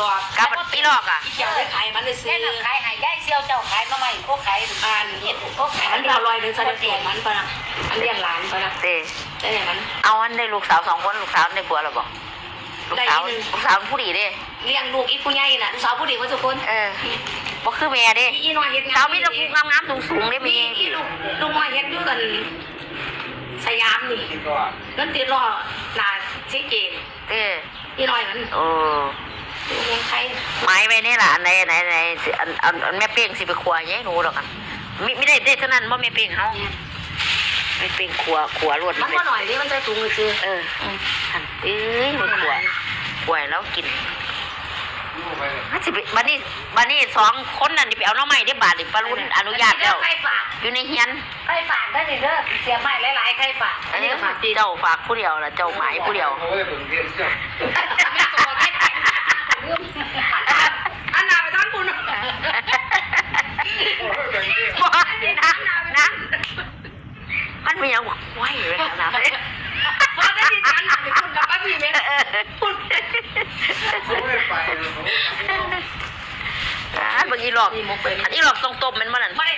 อก กับอีหลอกอ่ะ อีเกี่ยวได้ขายมันเลยซื้อ แค่ขายหายได้เซียวเจ้าขายมาใหม่ก็ขายบ้านเห็ดก็ขาย มันเราลอยหนึ่งแสดงตัวมันปะนะอันเลี้ยงหลานปะนะ เต้ ได้ไหมมัน เอาอันได้ลูกสาว2 คนลูกสาวได้ผัวหรือเปล่าลูกสาวผู้ดีเด้ เลี้ยงลูกอีผู้ใหญ่น่ะลูกสาวผู้ดีว่าทุกคน บ่คือแม่เด้ อีน้อยเฮ็ด สาวมีแต่ผู้งามๆสูงๆเด้ มี มี อีลูกน้อยเฮ็ดด้วยกันสยามนี่นั่นติดรอหนาชี้เกณฑ์ เต้ อีน้อยมัน โอ้ เมืองไทย ไม้ไว้นี่ล่ะอันไหนอันแม่เป้งสิไปครัวยัยหนูดอกอ่ะไม่ได้เท่านั้นบ่แม่เป้งเฮาแม่เป้งครัวรวด มันก็หน่อยนี่มันจะสูงคือ ท่านมันครัวแล้วกินสิบัดนี้2 คนนั่นนี่ไปเอาน้องใหม่ได้บาทนี่ปารุนอนุญาตแล้ว ใครฝาก อยู่ในเฮียน ใครฝากได้เด้อเสียใหม่หลายๆใครฝากอันนี้ก็ฝากปี เจ้าฝากผู้เดียวล่ะเจ้าหมายผู้เดียว อันนาไปทั้งคุณนะ มันมีอย่างไหวเลยนะ พอได้ยินฉันหนาไปคุณกับป้าพี่เมย์คุณ เมื่อกี้หลอกอันนี้หลอกตรงตบมันมาหนัน ไม่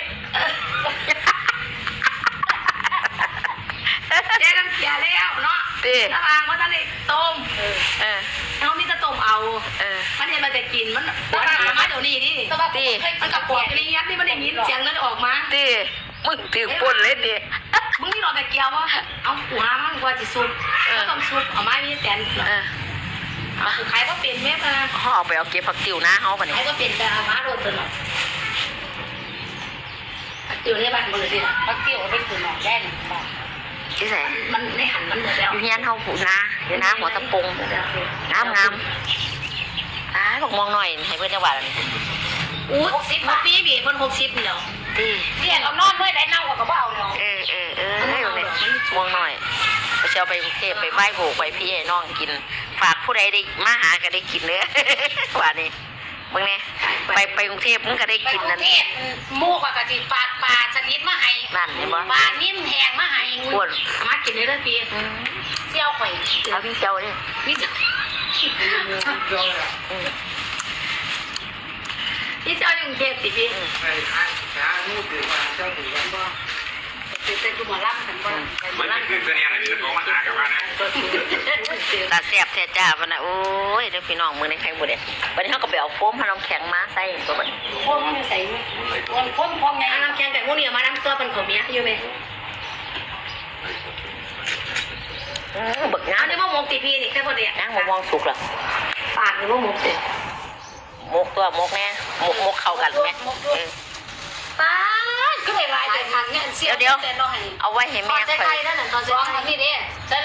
เจ๊กันเสียแล้วเนาะระวังว่าท่านไอ้ต้มเขามีแต่ต้มเอามันเห็นมันจะกินมันหัวหน้ามาเดี๋ยวนี้นี่มันกับปวดกันยัดนี่มันอย่างนี้เสียงนั้นออกมา ตีมึงถือปนเลยตี มึงนี่รอแต่เกียวว่าเอาหัวมันกว่าจะซุปก็ต้องซุปเอาไม้มีแสนขายก็เป็นแม่ปะ ห่อไปเอาเก็บผักติ๋วนะห่อปะเนี่ย ขายก็เป็นแต่เอามาโดนตัวหน่อยอยู่ในบ้านหมดเลยดิ พักเที่ยวไปคืนหนองแย่ง ที่ไหน มันในหันมันหมดแล้ว อยู่เฮียนเฮาผูนาอยู่น้ำหัวตะปงงามบอกมองหน่อยให้เพื่อนจังหวัดอะไร 60ปีบีคน60เดียว ตี เรียกเอานอนด้วยได้เน่ากับเบาเนาะ มองหน่อยเชียวไปกรุงเทพไปไหว้โบกไปพี่ให้น้องกินฝากผู้ใดได้มาหาก็ได้กินเนื้อว่านี่มึงเนี่ยไปกรุงเทพมึงก็ได้กินนั่น มูกกะทิปากปลาชนิดมาให้ นั่นเห็นบ่ ปลานิ่มแห้งมาให้ ปวด มากินในเรื่องปี เซี่ยวข่อย เอาพี่เจ้าดิ นี่จะนี่เจ้าอยู่กรุงเทพสิพี่เป็นกุมารล่ำกันบ้าง มันเป็นขึ้นเสนียอะไรจะบอกมาหากับว่านะ ตาแสบแท้จ้าปะนะโอ้ยเดี๋ยวพี่น้องมึงในใครบ่ได้วันนี้เขาก็ไปเอาโฟมให้น้ำแข็งมาใส่ตัวบัด พวกมันใส่คนพวกไง น้ำแข็งแต่พวกนี้มาน้ำตัวเป็นของเมียอยู่ไหม บึก อั งาน นนี้ว่าหมกตีพีนี่แค่พอดี นั่งมองสุกหรอ ปากนี่ว่าหมกเด็ด มกตัวมกแน่มกเข้ากันไหม ปากก็ไม่ลายแต่ทางเนี่ยเสียแต่เราให้ เอาไว้ให้ ตอ แม่ นใจ ข่ ใคร อย นั่นน่ะตอนใจ ร้อง ใคร นี่ดิจะ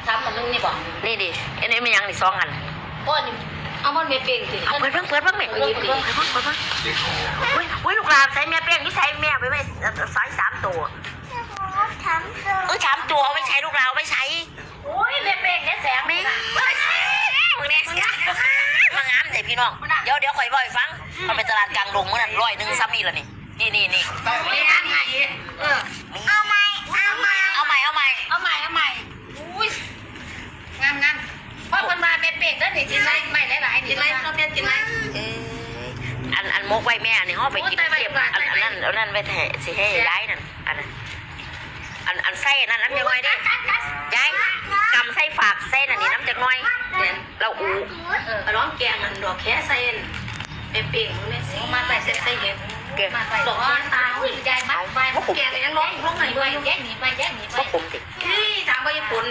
ซ้ำมันนึงนี่บ่ นี่ดิอันนี้มันยังนี่2 อัน โอ้นี่ เอามันไม่เป็นสิ เปิดเพิ่งแม่เว้ยลูกหลานใส่แม่เป้งนี่ใส่แม่ไว้ใส่3 ตัว3 ตัวเอาไว้ใช้ลูกหลานเอาไว้ใช้ โอ้ยแม่เป้งเนี่ยแสง มึงเนี่ยมางามใจพี่น้องเดี๋ยวข่อยบ่อยฟังเขาไปตลาดกลางดงเมื่อนั้น100ซ้ำนี่ละนี่ไม่งานไหนเอาใหม่ เอาใหม่ อุ้ยงามเพราะคนมาแม่เป้งแล้วนี่สิใส่ไม่หลายๆ กิ นี่ นไรเราเปลี่ยนกินไร อันมกไว้แม่นี่ห่อไปกินเก็บอันนั้นไว้แทะสิให้ย้ายนั่นอันไส้นั่นน้ำจักน้อยดิย้ายกำไส้ฝากไส้นั่นนี่น้ำจักน้อยเราอู ร้องแกงมันดอกแค่เส้นเป็นเปลี่ยนเนี่ยสิมาใส่เส้นใส่เห็ด เก็บ ดอกตาหุ่นใจมัดไปแกงยังร้องร้องไหนด้วย แย่งหนีไป ก็ผมติ นี่ถามว่าญี่ปุ่น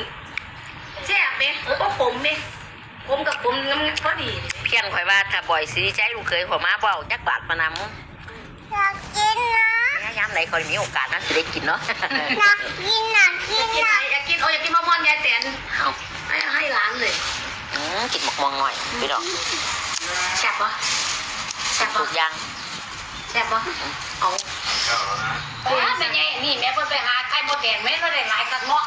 แซ่บไหมก็ผมไหมผมกับผมน้ำก็ดี เพี้ยนข่อยว่าถ้าบ่อยสิใจลูกเคยข่อยมาเบาจักบาทมานำ อยากกินนะ ย้ำไหนข่อยมีโอกาสนั้นจะได้กินเนาะ อยากกินนะ อยากกินอยากกินมะม่วงยายแตนให้ร้านเลย กินหมกมองหน่อยพี่น้อง แซ่บปะแซ่บ ทุ ปะ กอย่าง แซ่บปะเอา แม่ใหญ่นี่แม่เพิ่นไปหาไข่มดแดงแม่ก็ได้หลายกันเนาะ